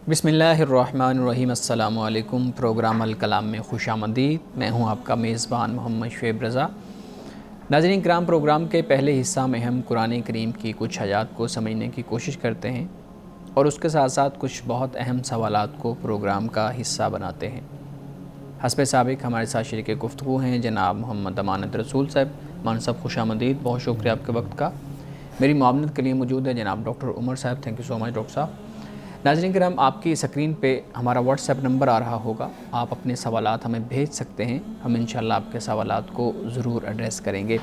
بسم اللہ الرحمن الرحیم۔ السلام علیکم۔ پروگرام الکلام میں خوش آمدید۔ میں ہوں آپ کا میزبان محمد شعیب رضا۔ ناظرین کرام، پروگرام کے پہلے حصہ میں ہم قرآن کریم کی کچھ آیات کو سمجھنے کی کوشش کرتے ہیں اور اس کے ساتھ ساتھ کچھ بہت اہم سوالات کو پروگرام کا حصہ بناتے ہیں۔ حسب سابق ہمارے ساتھ شریک گفتگو ہیں جناب محمد امانت رسول صاحب۔ مان صاحب خوش آمدید، بہت شکریہ آپ کے وقت کا۔ میری معاونت کے لیے موجود ہے جناب ڈاکٹر عمر صاحب۔ Thank you so much doctor صاحب۔ ناظرین کرام، آپ کی اسکرین پہ ہمارا واٹس ایپ نمبر آ رہا ہوگا، آپ اپنے سوالات ہمیں بھیج سکتے ہیں، ہم انشاءاللہ آپ کے سوالات کو ضرور ایڈریس کریں گے۔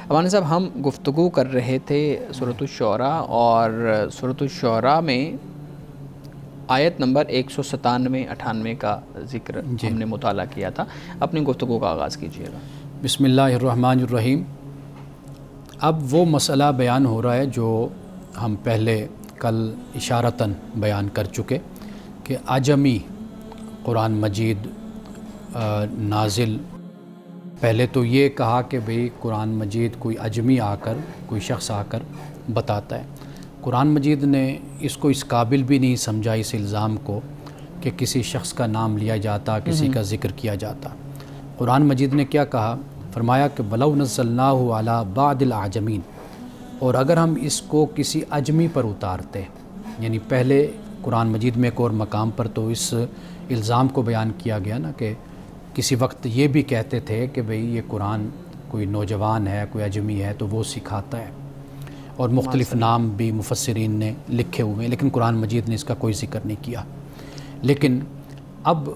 امان صاحب، ہم گفتگو کر رہے تھے سورۃ الشعراء، اور سورۃ الشعراء میں آیت نمبر 197 98 کا ذکر ہم نے مطالعہ کیا تھا۔ اپنی گفتگو کا آغاز کیجیے گا۔ بسم اللہ الرحمن الرحیم۔ اب وہ مسئلہ بیان ہو رہا ہے جو ہم پہلے کل اشارتاً بیان کر چکے کہ اعجمی قرآن مجید نازل، پہلے تو یہ کہا کہ بھئی قرآن مجید کوئی اعجمی کوئی شخص آ کر بتاتا ہے۔ قرآن مجید نے اس کو اس قابل بھی نہیں سمجھا، اس الزام کو، کہ کسی شخص کا نام لیا جاتا، کسی کا ذکر کیا جاتا۔ قرآن مجید نے کیا کہا؟ فرمایا کہ وَلَوْ نَزَّلْنَاهُ عَلَى بَعْضِ الْأَعْجَمِينَ، اور اگر ہم اس کو کسی اجمی پر اتارتے، یعنی پہلے قرآن مجید میں ایک اور مقام پر تو اس الزام کو بیان کیا گیا نا کہ کسی وقت یہ بھی کہتے تھے کہ بھئی یہ قرآن کوئی نوجوان ہے، کوئی اجمی ہے تو وہ سکھاتا ہے، اور مختلف نام بھی مفسرین نے لکھے ہوئے ہیں، لیکن قرآن مجید نے اس کا کوئی ذکر نہیں کیا۔ لیکن اب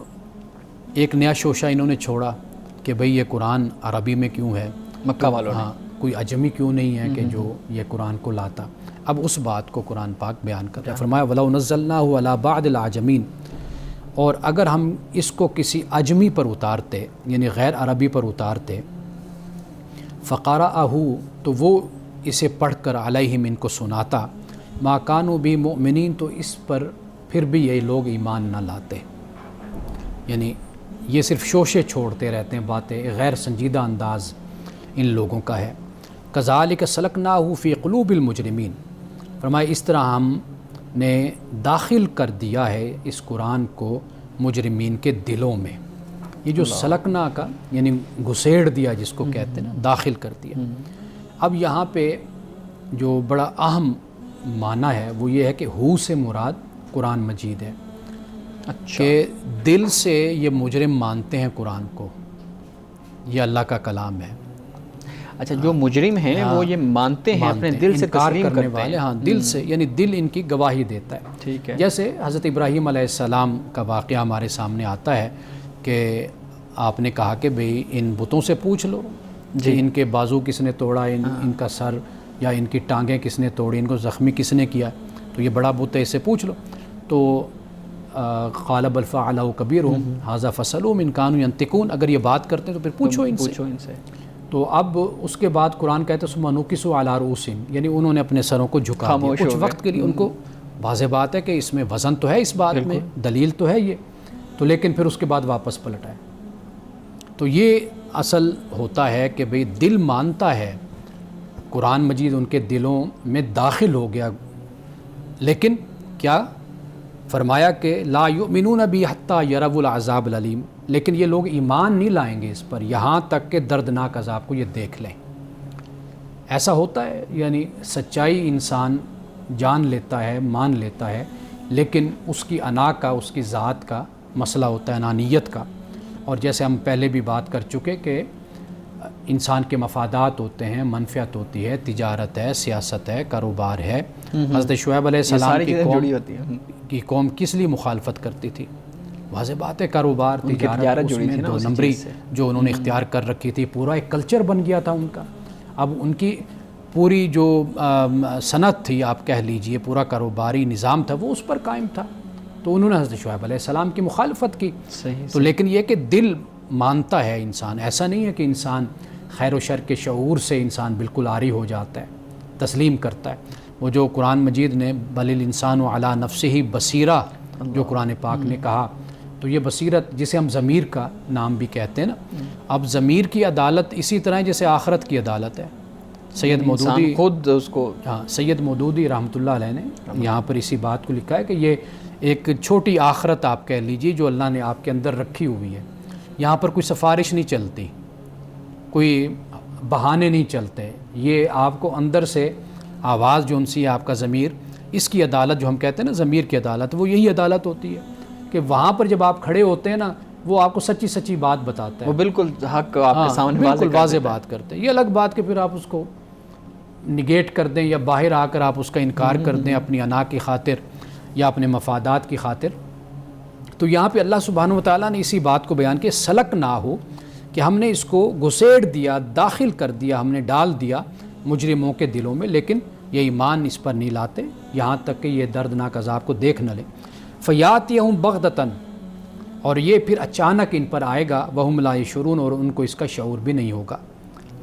ایک نیا شوشہ انہوں نے چھوڑا کہ بھئی یہ قرآن عربی میں کیوں ہے، مکہ والوں نے، کوئی اجمی کیوں نہیں ہے کہ جو یہ قرآن کو لاتا۔ اب اس بات کو قرآن پاک بیان کر رہا ہے۔ فرمایا وَلَوْ نَزَّلْنَاهُ عَلَى بَعْضِ الْأَعْجَمِينَ، اور اگر ہم اس کو کسی اجمی پر اتارتے، یعنی غیر عربی پر اتارتے، فَقَرَأَهُ، تو وہ اسے پڑھ کر علیہم، ان کو سناتا، مَا كَانُوا بِهِ مُؤْمِنِينَ، تو اس پر پھر بھی یہ لوگ ایمان نہ لاتے۔ یعنی یہ صرف شوشے چھوڑتے رہتے ہیں، باتیں، غیر سنجیدہ انداز ان لوگوں کا ہے۔ کذالک سلکناہ فی قلوب المجرمین، فرمایا اس طرح ہم نے داخل کر دیا ہے اس قرآن کو مجرمین کے دلوں میں۔ یہ جو سلکنا کا یعنی گھسیڑ دیا جس کو کہتے ہیں نا، داخل کر دیا۔ اب یہاں پہ جو بڑا اہم معنی ہے وہ یہ ہے کہ ہو سے مراد قرآن مجید ہے، کہ دل سے یہ مجرم مانتے ہیں قرآن کو، یہ اللہ کا کلام ہے۔ اچھا، جو مجرم ہیں وہ یہ مانتے ہیں، اپنے دل سے تسلیم کرتے ہیں۔ ہاں، دل سے، یعنی دل ان کی گواہی دیتا ہے۔ ٹھیک ہے۔ جیسے حضرت ابراہیم علیہ السلام کا واقعہ ہمارے سامنے آتا ہے کہ آپ نے کہا کہ بھئی ان بتوں سے پوچھ لو کہ ان کے بازو کس نے توڑا، ان کا سر یا ان کی ٹانگیں کس نے توڑی، ان کو زخمی کس نے کیا، تو یہ بڑا بت ہے، اس سے پوچھ لو۔ تو قال بل فعلہ کبیرہم ھذا فاسألوہم ان کانوا ینطقون، اگر یہ بات کرتے ہیں تو پھر پوچھو ان سے۔ تو اب اس کے بعد قرآن کہتے ہیں ثم نکسوا علی رؤوسہم، یعنی انہوں نے اپنے سروں کو جھکا دیا کچھ وقت کے لیے۔ ان کو واضح بات ہے کہ اس میں وزن تو ہے، اس بات میں دلیل تو ہے یہ، تو لیکن پھر اس کے بعد واپس پلٹ آئے۔ تو یہ اصل ہوتا ہے کہ بھئی دل مانتا ہے، قرآن مجید ان کے دلوں میں داخل ہو گیا، لیکن کیا فرمایا کہ لا یؤمنون بہ حتی یروا العذاب العلیم، لیکن یہ لوگ ایمان نہیں لائیں گے اس پر یہاں تک کہ دردناک عذاب کو یہ دیکھ لیں۔ ایسا ہوتا ہے، یعنی سچائی انسان جان لیتا ہے، مان لیتا ہے، لیکن اس کی انا کا، اس کی ذات کا مسئلہ ہوتا ہے، انانیت کا۔ اور جیسے ہم پہلے بھی بات کر چکے کہ انسان کے مفادات ہوتے ہیں، منفعت ہوتی ہے، تجارت ہے، سیاست ہے، کاروبار ہے۔ حضرت شعیب علیہ السلام کی قوم کس لیے مخالفت کرتی تھی؟ واضح بات ہے، کاروبار، تجارت، اس میں دو نمبری جو انہوں نے اختیار کر رکھی تھی، پورا ایک کلچر بن گیا تھا ان کا۔ اب ان کی پوری جو صنعت تھی، آپ کہہ لیجئے، پورا کاروباری نظام تھا، وہ اس پر قائم تھا، تو انہوں نے حضرت شعیب علیہ السلام کی مخالفت کی۔ تو لیکن یہ کہ دل مانتا ہے انسان، ایسا نہیں ہے کہ انسان خیر و شر کے شعور سے انسان بالکل عاری ہو جاتا ہے، تسلیم کرتا ہے۔ وہ جو قرآن مجید نے بل الانسان علی نفسہ بصیرہ جو قرآن پاک نے کہا، تو یہ بصیرت جسے ہم ضمیر کا نام بھی کہتے ہیں نا، اب ضمیر کی عدالت اسی طرح جیسے آخرت کی عدالت ہے۔ سید مودودی خود اس کو، ہاں، سید مودودی رحمۃ اللہ علیہ نے یہاں پر اسی بات کو لکھا ہے کہ یہ ایک چھوٹی آخرت آپ کہہ لیجیے جو اللہ نے آپ کے اندر رکھی ہوئی ہے. یہاں پر کوئی سفارش نہیں چلتی، کوئی بہانے نہیں چلتے. یہ آپ کو اندر سے آواز جو سی ہے آپ کا ضمیر، اس کی عدالت جو ہم کہتے ہیں نا ضمیر کی عدالت، وہ یہی عدالت ہوتی ہے کہ وہاں پر جب آپ کھڑے ہوتے ہیں نا وہ آپ کو سچی سچی بات بتاتا ہے. وہ بالکل حق آپ کے سامنے بالکل واضح بات کرتے ہیں. یہ الگ بات کہ پھر آپ اس کو نگیٹ کر دیں یا باہر آ کر آپ اس کا انکار کر دیں اپنی انا کی خاطر یا اپنے مفادات کی خاطر. تو یہاں پہ اللہ سبحانہ و تعالیٰ نے اسی بات کو بیان کیا، سلک نہ ہو کہ ہم نے اس کو گھسیڑ دیا، داخل کر دیا، ہم نے ڈال دیا مجرموں کے دلوں میں، لیکن یہ ایمان اس پر نہیں لاتے یہاں تک کہ یہ دردناک عذاب کو دیکھ نہ لیں. فیاتیہم بغتتاً، اور یہ پھر اچانک ان پر آئے گا، وہم لا یشعرون، اور ان کو اس کا شعور بھی نہیں ہوگا.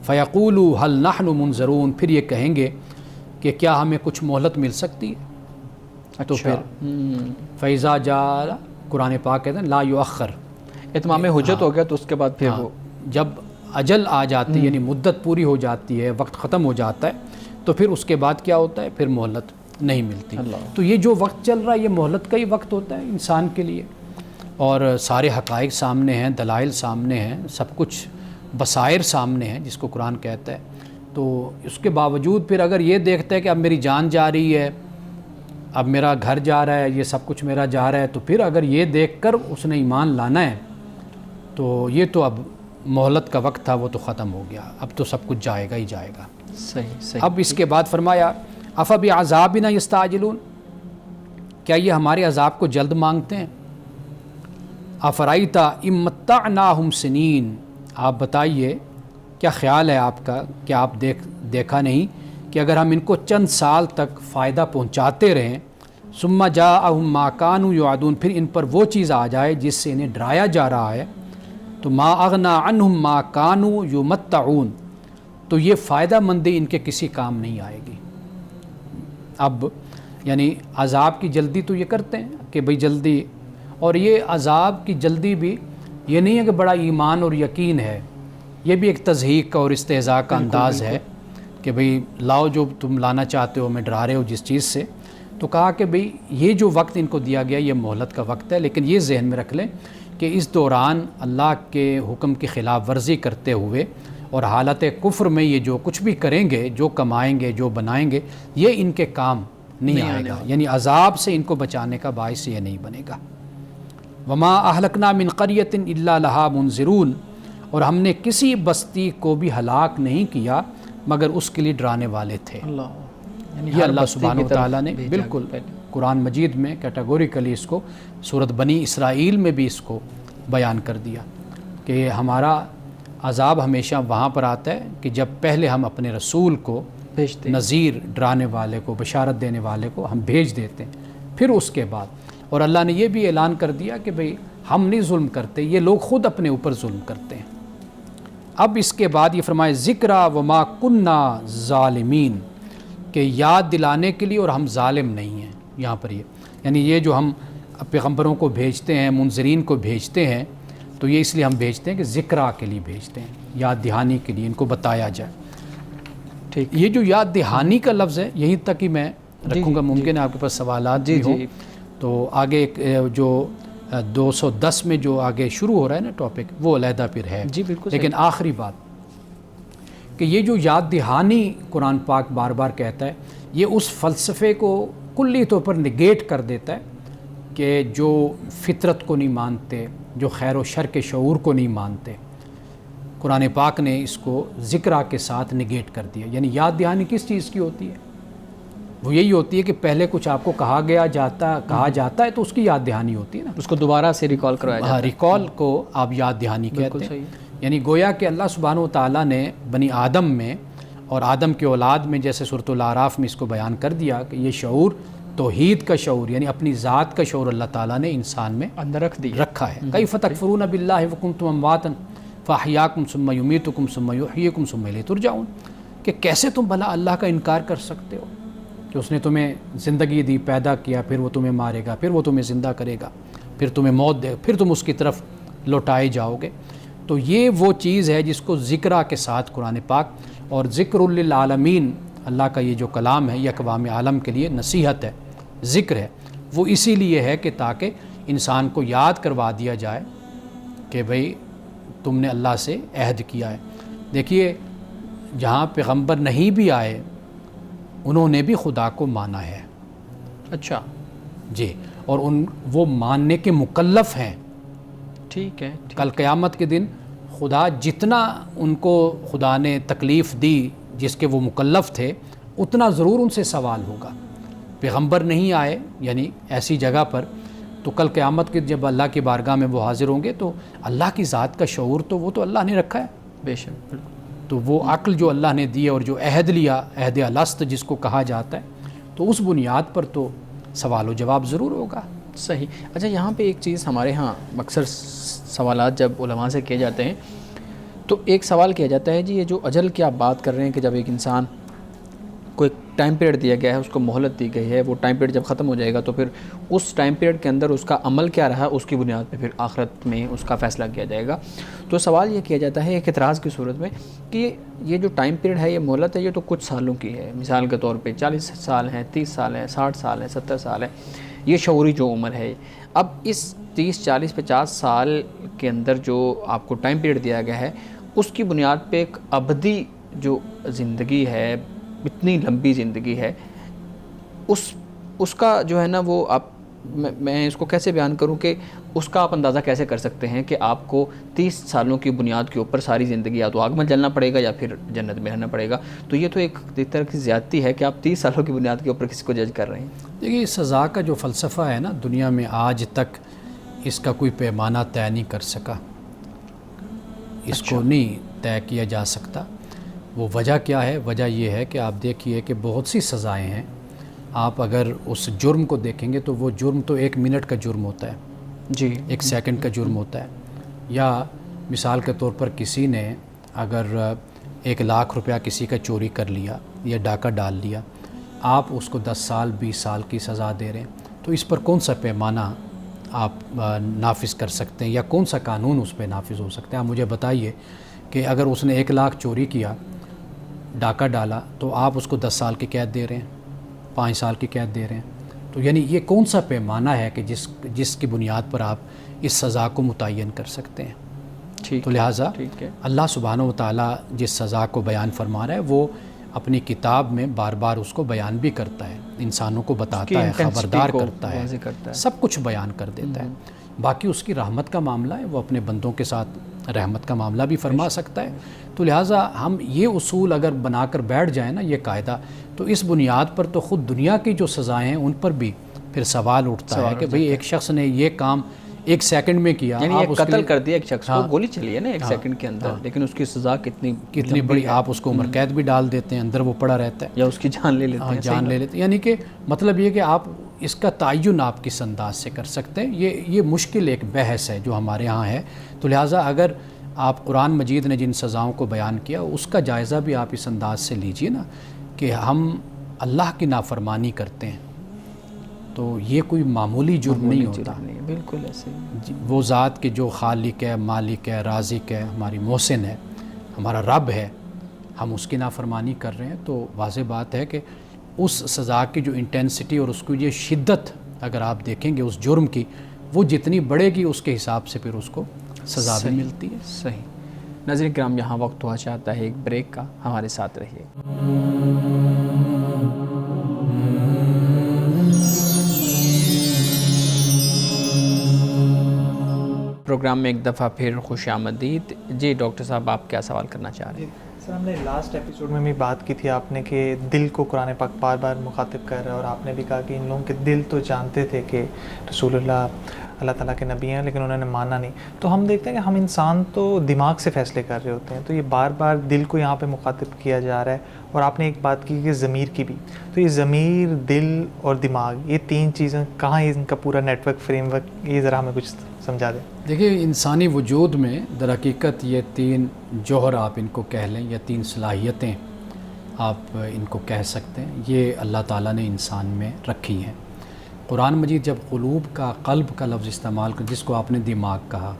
فیقولوا هل نحن منظرون، پھر یہ کہیں گے کہ کیا ہمیں کچھ مہلت مل سکتی ہے. تو پھر فیضا جاء، قرآن پاک کہتے ہیں لا یؤخر، اتمام حجت ہو گیا تو اس کے بعد پھر وہ جب اجل آ جاتی ہے، یعنی مدت پوری ہو جاتی ہے، وقت ختم ہو جاتا ہے، تو پھر اس کے بعد کیا ہوتا ہے، پھر مہلت نہیں ملتی. تو یہ جو وقت چل رہا ہے یہ مہلت کا ہی وقت ہوتا ہے انسان کے لیے، اور سارے حقائق سامنے ہیں، دلائل سامنے ہیں، سب کچھ بصائر سامنے ہیں جس کو قرآن کہتا ہے. تو اس کے باوجود پھر اگر یہ دیکھتا ہے کہ اب میری جان جا رہی ہے، اب میرا گھر جا رہا ہے، یہ سب کچھ میرا جا رہا ہے، تو پھر اگر یہ دیکھ کر اس نے ایمان لانا ہے تو یہ تو اب مہلت کا وقت تھا وہ تو ختم ہو گیا، اب تو سب کچھ جائے گا ہی جائے گا. صحیح. اب اس کے بعد فرمایا افبعذابنا یستعجلون، کیا یہ ہمارے عذاب کو جلد مانگتے ہیں. افرأیت ان متعناہم سنین، آپ بتائیے کیا خیال ہے آپ کا، کیا آپ دیکھا نہیں کہ اگر ہم ان کو چند سال تک فائدہ پہنچاتے رہیں، ثم جاءہم ما کانوا یوعدون، پھر ان پر وہ چیز آ جائے جس سے انہیں ڈرایا جا رہا ہے، تو ما اغنی عنہم ما کانوا یمتعون، تو یہ فائدہ مندی ان کے کسی کام نہیں آئے گی. اب یعنی عذاب کی جلدی تو یہ کرتے ہیں کہ بھئی جلدی، اور یہ عذاب کی جلدی بھی یہ نہیں ہے کہ بڑا ایمان اور یقین ہے، یہ بھی ایک تضحیک کا اور استہزاء کا انداز ہے کہ بھئی لاؤ جو تم لانا چاہتے ہو، میں ڈرا رہے ہو جس چیز سے. تو کہا کہ بھئی یہ جو وقت ان کو دیا گیا یہ مہلت کا وقت ہے، لیکن یہ ذہن میں رکھ لیں کہ اس دوران اللہ کے حکم کی خلاف ورزی کرتے ہوئے اور حالت کفر میں یہ جو کچھ بھی کریں گے، جو کمائیں گے، جو بنائیں گے، یہ ان کے کام نہیں آئے گا، یعنی عذاب سے ان کو بچانے کا باعث یہ نہیں بنے گا. وما اہلکنا من قریۃ الا لہا منذرون، اور ہم نے کسی بستی کو بھی ہلاک نہیں کیا مگر اس کے لیے ڈرانے والے تھے. یہ اللہ سبحانہ و تعالیٰ نے بالکل قرآن مجید میں کیٹاگوریکلی اس کو سورۃ بنی اسرائیل میں بھی اس کو بیان کر دیا کہ ہمارا عذاب ہمیشہ وہاں پر آتا ہے کہ جب پہلے ہم اپنے رسول کو بھیجتے، نذیر ڈرانے والے کو، بشارت دینے والے کو ہم بھیج دیتے ہیں، پھر اس کے بعد. اور اللہ نے یہ بھی اعلان کر دیا کہ بھئی ہم نہیں ظلم کرتے، یہ لوگ خود اپنے اوپر ظلم کرتے ہیں. اب اس کے بعد یہ فرمائے ذکرا وما کننا ظالمین، کہ یاد دلانے کے لیے اور ہم ظالم نہیں ہیں. یہاں پر یہ یعنی یہ جو ہم پیغمبروں کو بھیجتے ہیں، منذرین کو بھیجتے ہیں، تو یہ اس لیے ہم بھیجتے ہیں کہ ذکرا کے لیے بھیجتے ہیں، یاد دہانی کے لیے ان کو بتایا جائے. ٹھیک، یہ جو یاد دہانی کا لفظ ہے یہیں تک ہی میں رکھوں گا، ممکن ہے آپ کے پاس سوالات بھی ہوں تو آگے ایک جو 210 میں جو آگے شروع ہو رہا ہے نا ٹاپک، وہ علیحدہ پھر ہے. جی بالکل. لیکن آخری بات کہ یہ جو یاد دہانی قرآن پاک بار بار کہتا ہے، یہ اس فلسفے کو کلی طور پر نگیٹ کر دیتا ہے کہ جو فطرت کو نہیں مانتے، جو خیر و شر کے شعور کو نہیں مانتے. قرآن پاک نے اس کو ذکرہ کے ساتھ نگیٹ کر دیا. یعنی یاد دہانی کس چیز کی ہوتی ہے؟ وہ یہی ہوتی ہے کہ پہلے کچھ آپ کو کہا جاتا ہے تو اس کی یاد دہانی ہوتی ہے نا، اس کو دوبارہ سے ریکال کروایا جاتا ہے. ریکال کو آپ یاد دہانی کہتے ہیں. یعنی گویا کہ اللہ سبحانہ و تعالیٰ نے بنی آدم میں اور آدم کے اولاد میں، جیسے سورۃ الاعراف میں اس کو بیان کر دیا کہ یہ شعور توحید کا شعور، یعنی اپنی ذات کا شعور اللہ تعالیٰ نے انسان میں اندر رکھا ہے. کیف تکفرون باللہ وکنتم امواتا فاحیاکم ثم یمیتکم ثم یحییکم ثم الیہ ترجعون، کہ کیسے تم بھلا اللہ کا انکار کر سکتے ہو کہ اس نے تمہیں زندگی دی، پیدا کیا، پھر وہ تمہیں مارے گا، پھر وہ تمہیں زندہ کرے گا، پھر تمہیں موت دے، پھر تم اس کی طرف لوٹائے جاؤ گے. تو یہ وہ چیز ہے جس کو ذکرہ کے ساتھ قرآن پاک، اور ذکر للعالمین، اللہ کا یہ جو کلام ہے یہ اقوام عالم کے لیے نصیحت ہے، ذکر ہے. وہ اسی لیے ہے کہ تاکہ انسان کو یاد کروا دیا جائے کہ بھئی تم نے اللہ سے عہد کیا ہے۔ دیکھیے جہاں پیغمبر نہیں بھی آئے انہوں نے بھی خدا کو مانا ہے، اچھا جی، اور وہ ماننے کے مکلف ہیں۔ ٹھیک ہے، کل قیامت کے دن خدا جتنا ان کو خدا نے تکلیف دی جس کے وہ مکلف تھے اتنا ضرور ان سے سوال ہوگا۔ پیغمبر نہیں آئے یعنی ایسی جگہ پر تو کل قیامت کے جب اللہ کی بارگاہ میں وہ حاضر ہوں گے تو اللہ کی ذات کا شعور تو وہ تو اللہ نے رکھا ہے، بے شک، تو وہ عقل جو اللہ نے دی اور جو عہد لیا، عہد الست جس کو کہا جاتا ہے، تو اس بنیاد پر تو سوال و جواب ضرور ہوگا۔ صحیح۔ اچھا یہاں پہ ایک چیز ہمارے ہاں اکثر سوالات جب علماء سے کیے جاتے ہیں تو ایک سوال کیا جاتا ہے جی یہ جو اجل کی آپ بات کر رہے ہیں کہ جب ایک انسان کو ایک ٹائم پیریڈ دیا گیا ہے، اس کو مہلت دی گئی ہے، وہ ٹائم پیریڈ جب ختم ہو جائے گا تو پھر اس ٹائم پیریڈ کے اندر اس کا عمل کیا رہا اس کی بنیاد پہ پھر آخرت میں اس کا فیصلہ کیا جائے گا۔ تو سوال یہ کیا جاتا ہے ایک اعتراض کی صورت میں کہ یہ جو ٹائم پیریڈ ہے، یہ مہلت ہے، یہ تو کچھ سالوں کی ہے، مثال کے طور پہ 40 سال ہیں، 30 سال ہیں، 60 سال ہیں، 70 سال ہیں، یہ شعوری جو عمر ہے۔ اب اس 30 40 50 سال کے اندر جو آپ کو ٹائم پیریڈ دیا گیا ہے اس کی بنیاد پہ ایک ابدی جو زندگی ہے، اتنی لمبی زندگی ہے، اس کا جو ہے نا وہ آپ میں اس کو کیسے بیان کروں کہ اس کا آپ اندازہ کیسے کر سکتے ہیں کہ آپ کو 30 سالوں کی بنیاد کے اوپر ساری زندگی یا تو آگ میں جلنا پڑے گا یا پھر جنت میں رہنا پڑے گا؟ تو یہ تو ایک طرح کی زیادتی ہے کہ آپ 30 سالوں کی بنیاد کے اوپر کسی کو جج کر رہے ہیں۔ دیکھیے سزا کا جو فلسفہ ہے نا دنیا میں آج تک اس کا کوئی پیمانہ طے نہیں کر سکا، اس کو نہیں طے کیا جا سکتا۔ وہ وجہ کیا ہے؟ وجہ یہ ہے کہ آپ دیکھیے کہ بہت سی سزائیں ہیں، آپ اگر اس جرم کو دیکھیں گے تو وہ جرم تو 1 منٹ کا جرم ہوتا ہے، جی، 1 سیکنڈ کا جرم ہوتا ہے۔ یا مثال کے طور پر کسی نے اگر 1 لاکھ روپیہ کسی کا چوری کر لیا یا ڈاکہ ڈال لیا، آپ اس کو 10 سال 20 سال کی سزا دے رہے ہیں، تو اس پر کون سا پیمانہ آپ نافذ کر سکتے ہیں یا کون سا قانون اس پہ نافذ ہو سکتا ہے؟ آپ مجھے بتائیے کہ اگر اس نے 1 لاکھ چوری کیا، ڈاکہ ڈالا، تو آپ اس کو 10 سال کی قید دے رہے ہیں، 5 سال کی قید دے رہے ہیں، تو یعنی یہ کون سا پیمانہ ہے کہ جس کی بنیاد پر آپ اس سزا کو متعین کر سکتے ہیں؟ تو لہٰذا اللہ سبحانہ و تعالیٰ جس سزا کو بیان فرما رہا ہے وہ اپنی کتاب میں بار بار اس کو بیان بھی کرتا ہے، انسانوں کو بتاتا ہے، خبردار کرتا ہے، سب کچھ بیان کر دیتا ہے۔ باقی اس کی رحمت کا معاملہ ہے، وہ اپنے بندوں کے ساتھ رحمت کا معاملہ بھی فرما سکتا ہے۔ تو لہٰذا ہم یہ اصول اگر بنا کر بیٹھ جائیں نا، یہ قاعدہ، تو اس بنیاد پر تو خود دنیا کی جو سزائیں ہیں ان پر بھی پھر سوال اٹھتا ہے کہ بھئی ایک شخص نے یہ کام 1 سیکنڈ میں کیا، یعنی ایک قتل کر دیا ایک شخص کو، گولی چلی ہے نا 1 سیکنڈ کے اندر، لیکن اس کی سزا کتنی بڑی، آپ اس کو عمر قید بھی ڈال دیتے ہیں، اندر وہ پڑا رہتا ہے، یا اس کی جان لے لیتے ہیں، جان لے لیتے ہیں۔ یعنی کہ مطلب یہ کہ آپ اس کا تعین آپ کس انداز سے کر سکتے ہیں، یہ مشکل ایک بحث ہے جو ہمارے ہاں ہے۔ تو لہٰذا اگر آپ قرآن مجید نے جن سزاؤں کو بیان کیا اس کا جائزہ بھی آپ اس انداز سے لیجئے نا کہ ہم اللہ کی نافرمانی کرتے ہیں تو یہ کوئی معمولی جرم نہیں ہوتا، بالکل ایسے وہ ذات کے جو خالق ہے، مالک ہے، رازق ہے، ہماری محسن ہے، ہمارا رب ہے، ہم اس کی نافرمانی کر رہے ہیں، تو واضح بات ہے کہ اس سزا کی جو انٹینسٹی اور اس کی یہ شدت اگر آپ دیکھیں گے اس جرم کی، وہ جتنی بڑھے گی اس کے حساب سے پھر اس کو سزا بھی ملتی ہے۔ صحیح۔ ناظرین کرام یہاں وقت ہوا چاہتا ہے ایک بریک کا، ہمارے ساتھ رہیے۔ پروگرام میں ایک دفعہ پھر خوش آمدید۔ جی ڈاکٹر صاحب آپ کیا سوال کرنا چاہ رہے ہیں؟ سر ہم نے لاسٹ ایپیسوڈ میں بھی بات کی تھی آپ نے کہ دل کو قرآن پاک بار بار مخاطب کر رہا ہے، اور آپ نے بھی کہا کہ ان لوگوں کے دل تو جانتے تھے کہ رسول اللہ تعالیٰ کے نبی ہیں لیکن انہوں نے مانا نہیں۔ تو ہم دیکھتے ہیں کہ ہم انسان تو دماغ سے فیصلے کر رہے ہوتے ہیں، تو یہ بار بار دل کو یہاں پہ مخاطب کیا جا رہا ہے، اور آپ نے ایک بات کی کہ ضمیر کی بھی، تو یہ ضمیر، دل اور دماغ، یہ 3 چیزیں کہاں ان کا پورا نیٹ ورک، فریم ورک، یہ ذرا ہمیں کچھ سمجھا دیں۔ دیکھیے انسانی وجود میں در حقیقت یہ 3 جوہر آپ ان کو کہہ لیں یا 3 صلاحیتیں آپ ان کو کہہ سکتے ہیں، یہ اللہ تعالیٰ نے انسان میں رکھی ہیں۔ قرآن مجید جب قلوب کا، قلب کا لفظ استعمال کر، جس کو آپ نے دماغ کہا،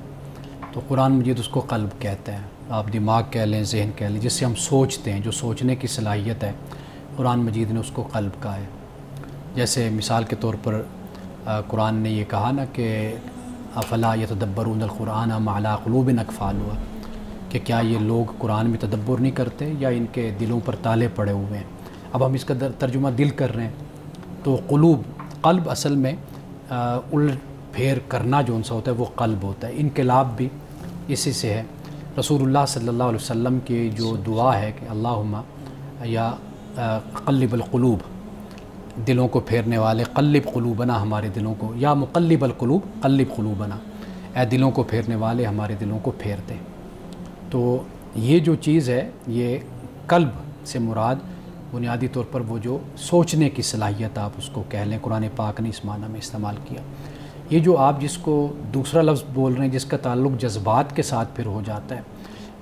تو قرآن مجید اس کو قلب کہتے ہیں، آپ دماغ کہہ لیں، ذہن کہہ لیں، جس سے ہم سوچتے ہیں، جو سوچنے کی صلاحیت ہے، قرآن مجید نے اس کو قلب کہا ہے۔ جیسے مثال کے طور پر قرآن نے یہ کہا نا کہ افلا یتدبرون القرآن ام علی قلوب اقفالها، کہ کیا یہ لوگ قرآن میں تدبر نہیں کرتے یا ان کے دلوں پر تالے پڑے ہوئے ہیں. اب ہم اس کا ترجمہ دل کر رہے ہیں تو قلب اصل میں الٹ پھیر کرنا جو سا ہوتا ہے وہ قلب ہوتا ہے. انقلاب بھی اسی سے ہے. رسول اللہ صلی اللہ علیہ وسلم کی جو دعا ہے کہ اللہم یا قلب القلوب، دلوں کو پھیرنے والے، قلب قلوبنا، ہمارے دلوں کو، یا مقلب القلوب قلب قلوبنا، اے دلوں کو پھیرنے والے ہمارے دلوں کو پھیر دیں. تو یہ جو چیز ہے، یہ قلب سے مراد بنیادی طور پر وہ جو سوچنے کی صلاحیت آپ اس کو کہہ لیں، قرآن پاک نے اس معنی میں استعمال کیا. یہ جو آپ جس کو دوسرا لفظ بول رہے ہیں جس کا تعلق جذبات کے ساتھ پھر ہو جاتا ہے،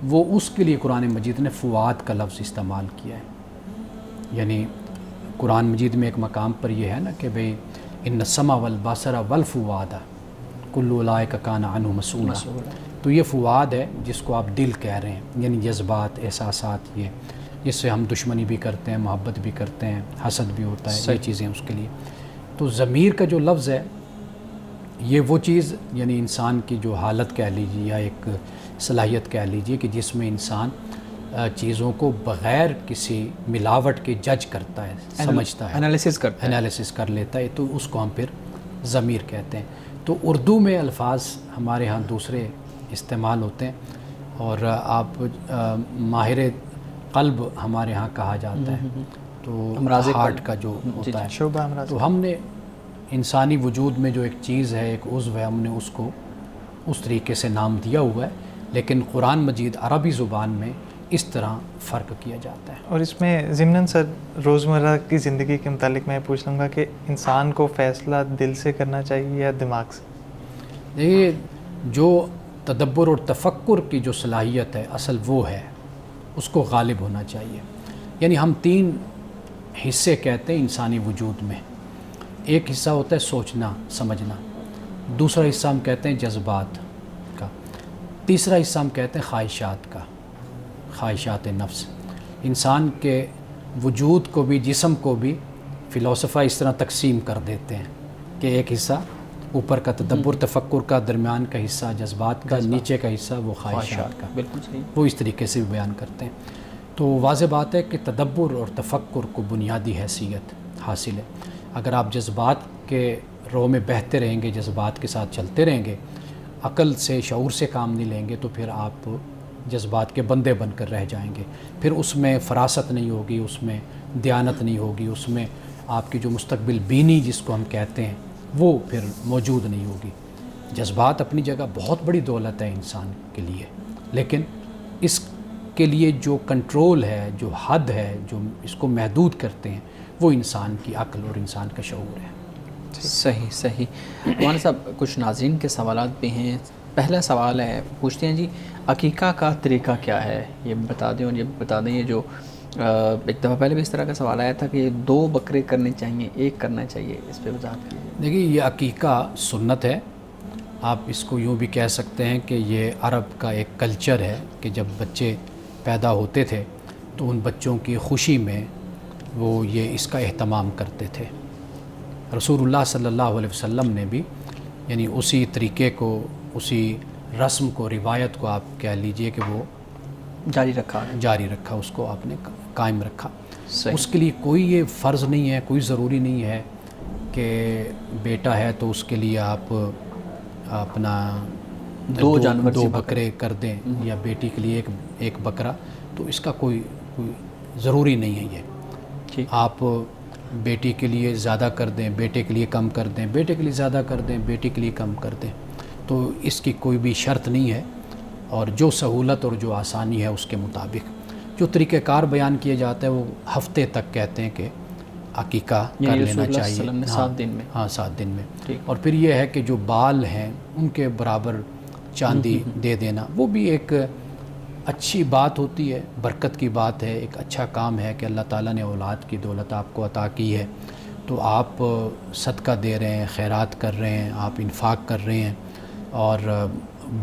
وہ اس کے لیے قرآن مجید نے فؤاد کا لفظ استعمال کیا ہے. یعنی قرآن مجید میں ایک مقام پر یہ ہے نا کہ بھئی ان السمع والبصر والفؤاد کل اولئک کان عنہ مسئولا. تو یہ فؤاد ہے جس کو آپ دل کہہ رہے ہیں، یعنی جذبات، احساسات، یہ جس سے ہم دشمنی بھی کرتے ہیں، محبت بھی کرتے ہیں، حسد بھی ہوتا ہے، یہ چیزیں اس کے لیے. تو ضمیر کا جو لفظ ہے یہ وہ چیز، یعنی انسان کی جو حالت کہہ لیجیے یا ایک صلاحیت کہہ لیجیے کہ جس میں انسان چیزوں کو بغیر کسی ملاوٹ کے جج کرتا ہے، سمجھتا ہے، انالیسس کر لیتا ہے، تو اس کو ہم پھر ضمیر کہتے ہیں. تو اردو میں الفاظ ہمارے ہاں دوسرے استعمال ہوتے ہیں، اور آپ ماہر قلب ہمارے ہاں کہا جاتا ہے، تو ہارٹ کا جو ہوتا ہے. تو ہم نے انسانی وجود میں جو ایک چیز ہے، ایک عضو ہے، ہم نے اس کو اس طریقے سے نام دیا ہوا ہے، لیکن قرآن مجید عربی زبان میں اس طرح فرق کیا جاتا ہے. اور اس میں ضمناً سر روزمرہ کی زندگی کے متعلق میں پوچھ لوں گا کہ انسان کو فیصلہ دل سے کرنا چاہیے یا دماغ سے؟ یہ جو تدبر اور تفکر کی جو صلاحیت ہے اصل وہ ہے، اس کو غالب ہونا چاہیے. یعنی ہم 3 حصے کہتے ہیں انسانی وجود میں. ایک حصہ ہوتا ہے سوچنا سمجھنا، دوسرا حصہ ہم کہتے ہیں جذبات کا، تیسرا حصہ ہم کہتے ہیں خواہشات کا، خواہشات نفس. انسان کے وجود کو بھی، جسم کو بھی فلاسفہ اس طرح تقسیم کر دیتے ہیں کہ ایک حصہ اوپر کا تدبر تفکر کا، درمیان کا حصہ جذبات کا، نیچے کا حصہ وہ خواہشات کا. بالکل صحیح. وہ اس طریقے سے بھی بیان کرتے ہیں. تو واضح بات ہے کہ تدبر اور تفکر کو بنیادی حیثیت حاصل ہے. اگر آپ جذبات کے رو میں بہتے رہیں گے، جذبات کے ساتھ چلتے رہیں گے، عقل سے، شعور سے کام نہیں لیں گے، تو پھر آپ جذبات کے بندے بن کر رہ جائیں گے. پھر اس میں فراست نہیں ہوگی، اس میں دیانت نہیں ہوگی، اس میں آپ کی جو مستقبل بینی جس کو ہم کہتے ہیں وہ پھر موجود نہیں ہوگی. جذبات اپنی جگہ بہت بڑی دولت ہے انسان کے لیے، لیکن اس کے لیے جو کنٹرول ہے، جو حد ہے، جو اس کو محدود کرتے ہیں، وہ انسان کی عقل اور انسان کا شعور ہے. صحیح. مولانا صاحب کچھ ناظرین کے سوالات بھی ہیں. پہلا سوال ہے، پوچھتے ہیں جی عقیقہ کا طریقہ کیا ہے، یہ بتا دیں. اور یہ بتا دیں، یہ جو ایک دفعہ پہلے بھی اس طرح کا سوال آیا تھا کہ 2 بکرے کرنے چاہیے، 1 کرنا چاہیے، اس پہ وضاحت کیجیے. دیکھیے یہ عقیقہ سنت ہے. آپ اس کو یوں بھی کہہ سکتے ہیں کہ یہ عرب کا ایک کلچر ہے کہ جب بچے پیدا ہوتے تھے تو ان بچوں کی خوشی میں وہ یہ اس کا اہتمام کرتے تھے. رسول اللہ صلی اللہ علیہ وسلم نے بھی یعنی اسی طریقے کو، اسی رسم کو، روایت کو آپ کہہ لیجئے کہ وہ جاری رکھا، اس کو آپ نے قائم رکھا. اس کے لیے کوئی یہ فرض نہیں ہے، کوئی ضروری نہیں ہے کہ بیٹا ہے تو اس کے لیے آپ اپنا 2 بکرے کر دیں، یا بیٹی کے لیے ایک بکرا. تو اس کا کوئی ضروری نہیں ہے. یہ آپ بیٹی کے لیے زیادہ کر دیں، بیٹے کے لیے کم کر دیں، بیٹے کے لیے زیادہ کر دیں، بیٹی کے لیے کم کر دیں، تو اس کی کوئی بھی شرط نہیں ہے. اور جو سہولت اور جو آسانی ہے اس کے مطابق جو طریقہ کار بیان کیا جاتا ہے، وہ ہفتے تک کہتے ہیں کہ عقیقہ کر لینا چاہیے. 7 دن میں. 7 دن میں. اور پھر یہ ہے کہ جو بال ہیں ان کے برابر چاندی دے دینا، وہ بھی ایک اچھی بات ہوتی ہے، برکت کی بات ہے، ایک اچھا کام ہے کہ اللہ تعالیٰ نے اولاد کی دولت آپ کو عطا کی ہے، تو آپ صدقہ دے رہے ہیں، خیرات کر رہے ہیں، آپ انفاق کر رہے ہیں. اور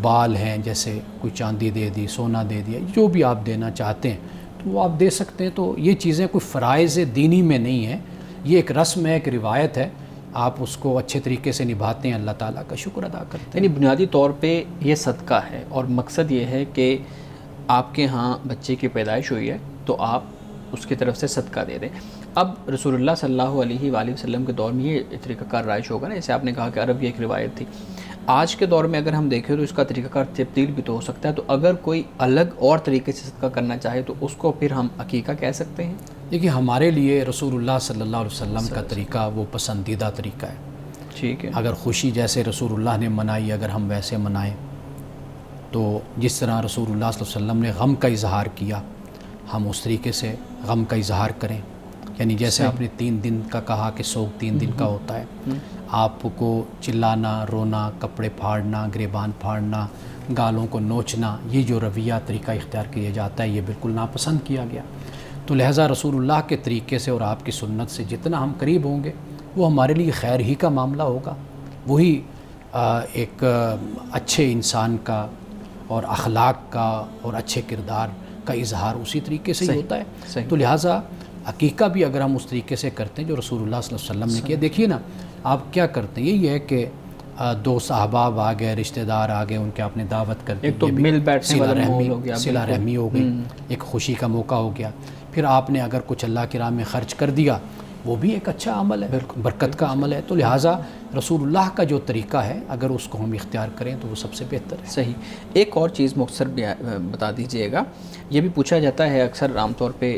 بال ہیں، جیسے کوئی چاندی دے دی، سونا دے دیا، جو بھی آپ دینا چاہتے ہیں تو وہ آپ دے سکتے ہیں. تو یہ چیزیں کوئی فرائض دینی میں نہیں ہیں، یہ ایک رسم ہے، ایک روایت ہے آپ اس کو اچھے طریقے سے نبھاتے ہیں، اللہ تعالیٰ کا شکر ادا کرتے ہیں۔ یعنی بنیادی طور پہ یہ صدقہ ہے، اور مقصد یہ ہے کہ آپ کے ہاں بچے کی پیدائش ہوئی ہے تو آپ اس کی طرف سے صدقہ دے دیں۔ اب رسول اللہ صلی اللہ علیہ وآلہ وسلم کے دور میں یہ طریقہ کار رائج ہوگا نا، جیسے آپ نے کہا کہ عرب یہ ایک روایت تھی۔ آج کے دور میں اگر ہم دیکھیں تو اس کا طریقہ کار تبدیل بھی تو ہو سکتا ہے، تو اگر کوئی الگ اور طریقے سے صدقہ کرنا چاہے تو اس کو پھر ہم عقیقہ کہہ سکتے ہیں؟ دیکھیے ہمارے لیے رسول اللہ صلی اللہ علیہ وسلم کا طریقہ وہ پسندیدہ طریقہ ہے۔ ٹھیک ہے، اگر خوشی جیسے رسول اللہ نے منائی اگر ہم ویسے منائیں، تو جس طرح رسول اللہ صلی اللہ علیہ وسلم نے غم کا اظہار کیا ہم اس طریقے سے غم کا اظہار کریں۔ یعنی جیسے آپ نے 3 دن کا کہا کہ سوگ 3 دن کا ہوتا ہے، آپ کو چلانا، رونا، کپڑے پھاڑنا، گریبان پھاڑنا، گالوں کو نوچنا، یہ جو رویہ طریقہ اختیار کیا جاتا ہے یہ بالکل ناپسند کیا گیا۔ تو لہٰذا رسول اللہ کے طریقے سے اور آپ کی سنت سے جتنا ہم قریب ہوں گے وہ ہمارے لیے خیر ہی کا معاملہ ہوگا۔ وہی ایک اچھے انسان کا اور اخلاق کا اور اچھے کردار کا اظہار اسی طریقے سے ہی ہوتا ہے۔ تو لہٰذا عقیقہ بھی اگر ہم اس طریقے سے کرتے ہیں جو رسول اللہ صلی اللہ علیہ وسلم نے کیا، دیکھیے نا آپ کیا کرتے ہیں، یہی ہے کہ 2 احباب آ گئے، رشتہ دار آ گئے، ان کے آپ نے دعوت کر دی، ایک تو مل بیٹھنے والا ماحول ہو گیا، صلہ رحمی ہو گئی، ایک خوشی کا موقع ہو گیا۔ پھر آپ نے اگر کچھ اللہ کی راہ میں خرچ کر دیا وہ بھی ایک اچھا عمل ہے، برکت کا عمل ہے۔ تو لہٰذا رسول اللہ کا جو طریقہ ہے اگر اس کو ہم اختیار کریں تو وہ سب سے بہتر ہے۔ صحیح۔ ایک اور چیز مختصر بتا دیجئے گا، یہ بھی پوچھا جاتا ہے اکثر، عام طور پہ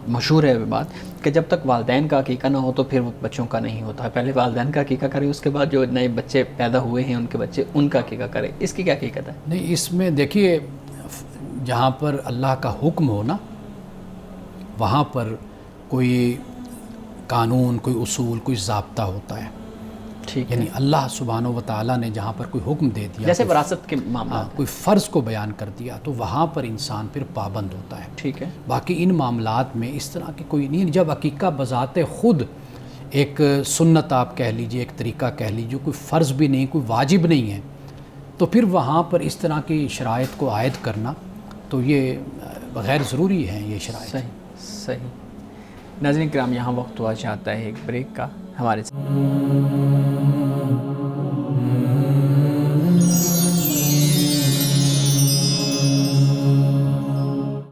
مشہور ہے بات کہ جب تک والدین کا عقیقہ نہ ہو تو پھر وہ بچوں کا نہیں ہوتا ہے، پہلے والدین کا عقیقہ کریں، اس کے بعد جو نئے بچے پیدا ہوئے ہیں ان کے بچے، ان کا عقیقہ کریں۔ اس کی کیا حقیقت ہے؟ نہیں، اس میں دیکھیے جہاں پر اللہ کا حکم ہو نا وہاں پر کوئی قانون، کوئی اصول، کوئی ضابطہ ہوتا ہے۔ ٹھیک ہے، یعنی اللہ سبحانہ و تعالیٰ نے جہاں پر کوئی حکم دے دیا، جیسے وراثت کے معاملات، کوئی فرض کو بیان کر دیا تو وہاں پر انسان پھر پابند ہوتا ہے۔ ٹھیک ہے، باقی ان معاملات میں اس طرح کی کوئی نہیں۔ جب عقیقہ بذات خود ایک سنت آپ کہہ لیجئے، ایک طریقہ کہہ لیجئے، کوئی فرض بھی نہیں، کوئی واجب نہیں ہے، تو پھر وہاں پر اس طرح کی شرائط کو عائد کرنا تو یہ غیر ضروری ہے یہ شرائط۔ صحیح۔ ناظرین کرام، یہاں وقت ہوا چاہتا ہے ایک بریک کا، ہمارے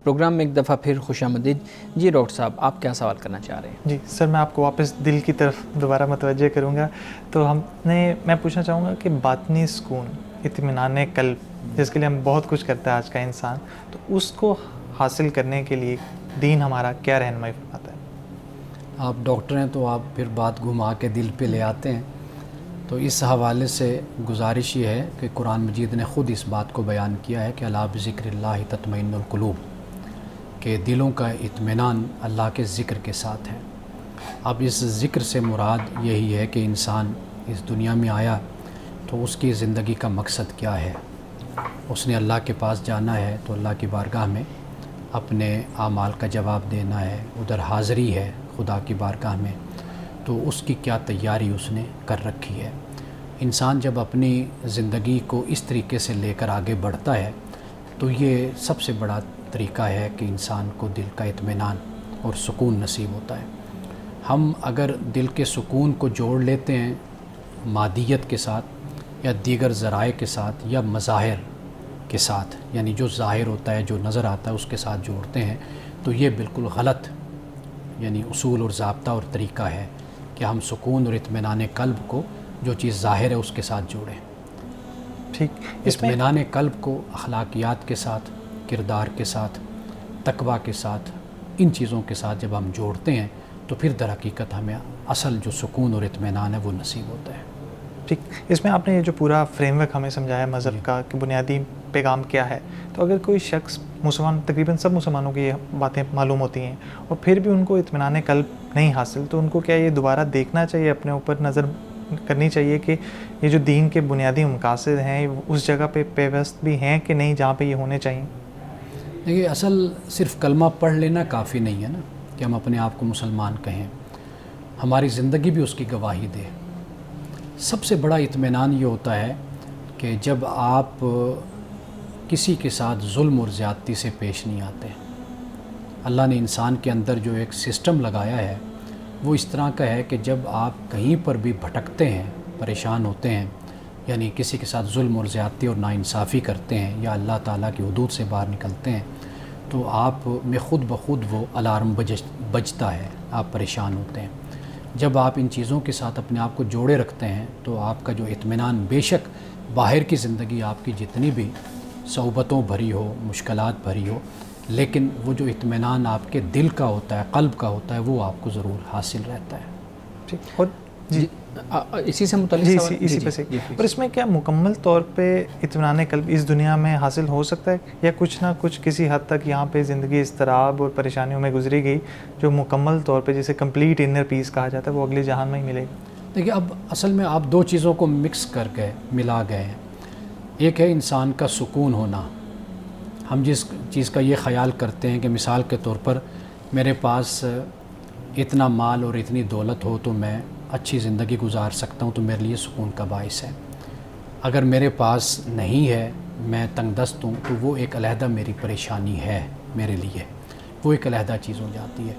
پروگرام میں ایک دفعہ پھر خوش آمدید۔ جی ڈاکٹر صاحب، آپ کیا سوال کرنا چاہ رہے ہیں؟ جی سر، میں آپ کو واپس دل کی طرف دوبارہ متوجہ کروں گا۔ تو میں پوچھنا چاہوں گا کہ باطنی سکون، اطمینان قلب، جس کے لیے ہم بہت کچھ کرتا ہے آج کا انسان، تو اس کو حاصل کرنے کے لیے دین ہمارا کیا رہنمائی فرماتا ہے؟ آپ ڈاکٹر ہیں تو آپ پھر بات گھما کے دل پہ لے آتے ہیں، تو اس حوالے سے گزارش یہ ہے کہ قرآن مجید نے خود اس بات کو بیان کیا ہے کہ الا بذکر اللہ تطمئن القلوب، کہ دلوں کا اطمینان اللہ کے ذکر کے ساتھ ہے۔ اب اس ذکر سے مراد یہی ہے کہ انسان اس دنیا میں آیا تو اس کی زندگی کا مقصد کیا ہے، اس نے اللہ کے پاس جانا ہے تو اللہ کی بارگاہ میں اپنے اعمال کا جواب دینا ہے، ادھر حاضری ہے خدا کی بارگاہ میں، تو اس کی کیا تیاری اس نے کر رکھی ہے۔ انسان جب اپنی زندگی کو اس طریقے سے لے کر آگے بڑھتا ہے تو یہ سب سے بڑا طریقہ ہے کہ انسان کو دل کا اطمینان اور سکون نصیب ہوتا ہے۔ ہم اگر دل کے سکون کو جوڑ لیتے ہیں مادیت کے ساتھ یا دیگر ذرائع کے ساتھ یا مظاہر کے ساتھ، یعنی جو ظاہر ہوتا ہے، جو نظر آتا ہے اس کے ساتھ جوڑتے ہیں، تو یہ بالکل غلط یعنی اصول اور ضابطہ اور طریقہ ہے کہ ہم سکون اور اطمینان قلب کو جو چیز ظاہر ہے اس کے ساتھ جوڑیں۔ ٹھیک، اطمینان قلب کو اخلاقیات کے ساتھ، کردار کے ساتھ، تقویٰ کے ساتھ، ان چیزوں کے ساتھ جب ہم جوڑتے ہیں تو پھر در حقیقت ہمیں اصل جو سکون اور اطمینان ہے وہ نصیب ہوتا ہے۔ ٹھیک، اس میں آپ نے یہ جو پورا فریم ورک ہمیں سمجھایا مذہب کا کہ بنیادی پیغام کیا ہے، تو اگر کوئی شخص مسلمان، تقریباً سب مسلمانوں کی یہ باتیں معلوم ہوتی ہیں، اور پھر بھی ان کو اطمینان قلب نہیں حاصل، تو ان کو کیا یہ دوبارہ دیکھنا چاہیے، اپنے اوپر نظر کرنی چاہیے کہ یہ جو دین کے بنیادی مقاصد ہیں اس جگہ پہ پیوست بھی ہیں کہ نہیں جہاں پہ یہ ہونے چاہیے؟ دیکھیے، اصل صرف کلمہ پڑھ لینا کافی نہیں ہے نا کہ ہم اپنے آپ کو مسلمان کہیں، ہماری زندگی بھی اس کی گواہی دے۔ سب سے بڑا اطمینان یہ ہوتا ہے کہ جب آپ کسی کے ساتھ ظلم اور زیادتی سے پیش نہیں آتے۔ اللہ نے انسان کے اندر جو ایک سسٹم لگایا ہے وہ اس طرح کا ہے کہ جب آپ کہیں پر بھی بھٹکتے ہیں، پریشان ہوتے ہیں، یعنی کسی کے ساتھ ظلم اور زیادتی اور ناانصافی کرتے ہیں یا اللہ تعالیٰ کی حدود سے باہر نکلتے ہیں، تو آپ میں خود بخود وہ الارم بجتا ہے، آپ پریشان ہوتے ہیں۔ جب آپ ان چیزوں کے ساتھ اپنے آپ کو جوڑے رکھتے ہیں تو آپ کا جو اطمینان، بے شک باہر کی زندگی آپ کی جتنی بھی صعوبتوں بھری ہو، مشکلات بھری ہو، لیکن وہ جو اطمینان آپ کے دل کا ہوتا ہے، قلب کا ہوتا ہے، وہ آپ کو ضرور حاصل رہتا ہے۔ ٹھیک، اور جی اسی سے متعلق جی سوال؟ اسی پہ سے، اور اس میں کیا مکمل طور پہ اطمینان قلب اس دنیا میں حاصل ہو سکتا ہے، یا کچھ نہ کچھ کسی حد تک یہاں پہ زندگی اضطراب اور پریشانیوں میں گزری گئی جو مکمل طور پہ جسے کمپلیٹ انر پیس کہا جاتا ہے وہ اگلے جہان میں ہی ملے گا؟ دیکھیے، اب اصل میں آپ دو چیزوں کو مکس کر گئے، ملا گئے ہیں۔ ایک ہے انسان کا سکون ہونا۔ ہم جس چیز کا یہ خیال کرتے ہیں کہ مثال کے طور پر میرے پاس اتنا مال اور اتنی دولت ہو تو میں اچھی زندگی گزار سکتا ہوں، تو میرے لیے سکون کا باعث ہے۔ اگر میرے پاس نہیں ہے، میں تنگ دست ہوں، تو وہ ایک علیحدہ میری پریشانی ہے میرے لیے، وہ ایک علیحدہ چیز ہو جاتی ہے۔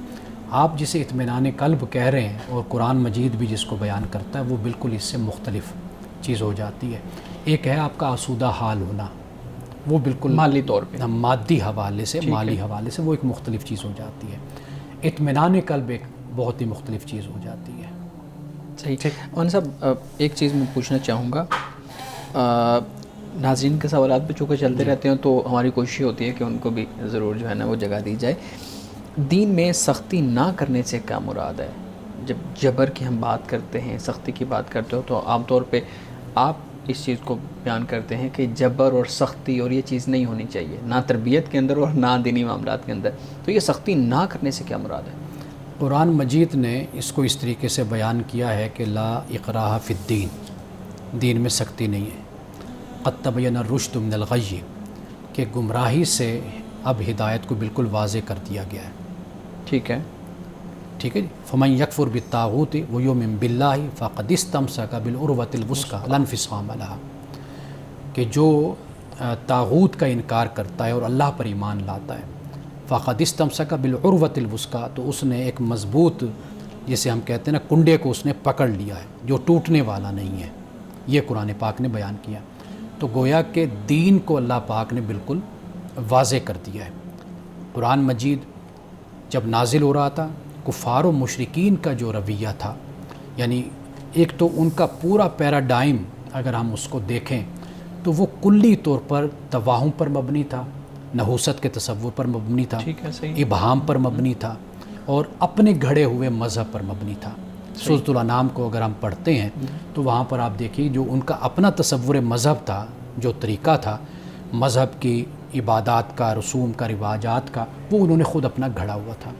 آپ جسے اطمینان قلب کہہ رہے ہیں اور قرآن مجید بھی جس کو بیان کرتا ہے، وہ بالکل اس سے مختلف چیز ہو جاتی ہے۔ ایک ہے آپ کا آسودہ حال ہونا، وہ بالکل مالی طور پہ، مادی حوالے سے، مالی حوالے سے وہ ایک مختلف چیز ہو جاتی ہے۔ اطمینان قلب ایک بہت ہی مختلف چیز ہو جاتی ہے۔ صحیح۔ مولانا صاحب، ایک چیز میں پوچھنا چاہوں گا، ناظرین کے سوالات پہ چونکہ چلتے رہتے ہیں تو ہماری کوشش ہوتی ہے کہ ان کو بھی ضرور جو ہے نا وہ جگہ دی جائے۔ دین میں سختی نہ کرنے سے کیا مراد ہے؟ جب جبر کی ہم بات کرتے ہیں، سختی کی بات کرتے ہو، تو عام طور پہ آپ اس چیز کو بیان کرتے ہیں کہ جبر اور سختی اور یہ چیز نہیں ہونی چاہیے، نہ تربیت کے اندر اور نہ دینی معاملات کے اندر۔ تو یہ سختی نہ کرنے سے کیا مراد ہے؟ قرآن مجید نے اس کو اس طریقے سے بیان کیا ہے کہ لا اکراہ فی الدین، دین میں سختی نہیں ہے۔ قد تبین الرشد من الغی، کہ گمراہی سے اب ہدایت کو بالکل واضح کر دیا گیا ہے۔ ٹھیک ہے، ٹھیک ہے جی۔ فمن یکفر بالطاغوت ویؤمن باللہ فقد استمسک بالعروۃ الوثقی لا انفصام لہا، کہ جو طاغوت کا انکار کرتا ہے اور اللہ پر ایمان لاتا ہے، فقد استمسک بالعروۃ الوثقی، تو اس نے ایک مضبوط، جسے ہم کہتے ہیں نا کنڈے کو اس نے پکڑ لیا ہے جو ٹوٹنے والا نہیں ہے۔ یہ قرآن پاک نے بیان کیا۔ تو گویا کہ دین کو اللہ پاک نے بالکل واضح کر دیا ہے۔ قرآن مجید جب نازل ہو رہا تھا، کفار و مشرکین کا جو رویہ تھا، یعنی ایک تو ان کا پورا پیراڈائم اگر ہم اس کو دیکھیں تو وہ کلی طور پر توہم پر مبنی تھا، نحوست کے تصور پر مبنی تھا، ٹھیک ہے، صحیح، ابہام پر مبنی تھا، اور اپنے گھڑے ہوئے مذہب پر مبنی تھا۔ سورۃ الانعام کو اگر ہم پڑھتے ہیں تو وہاں پر آپ دیکھیے جو ان کا اپنا تصور مذہب تھا، جو طریقہ تھا مذہب کی، عبادات کا، رسوم کا، رواجات کا، وہ انہوں نے خود اپنا گھڑا ہوا تھا۔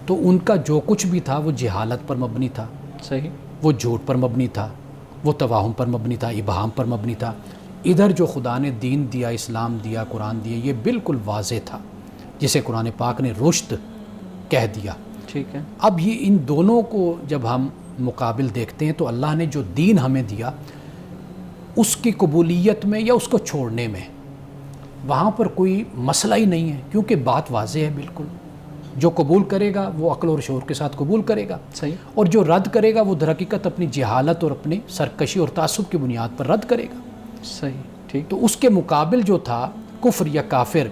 تو ان کا جو کچھ بھی تھا وہ جہالت پر مبنی تھا، صحیح، وہ جھوٹ پر مبنی تھا، وہ توہم پر مبنی تھا، ابہام پر مبنی تھا۔ ادھر جو خدا نے دین دیا، اسلام دیا، قرآن دیا، یہ بالکل واضح تھا، جسے قرآن پاک نے رشد کہہ دیا۔ ٹھیک ہے، اب یہ ان دونوں کو جب ہم مقابل دیکھتے ہیں تو اللہ نے جو دین ہمیں دیا، اس کی قبولیت میں یا اس کو چھوڑنے میں وہاں پر کوئی مسئلہ ہی نہیں ہے، کیونکہ بات واضح ہے بالکل۔ جو قبول کرے گا وہ عقل اور شعور کے ساتھ قبول کرے گا، صحیح، اور جو رد کرے گا وہ در حقیقت اپنی جہالت اور اپنی سرکشی اور تعصب کی بنیاد پر رد کرے گا۔ صحیح، ٹھیک، تو اس کے مقابل جو تھا کفر یا کافر،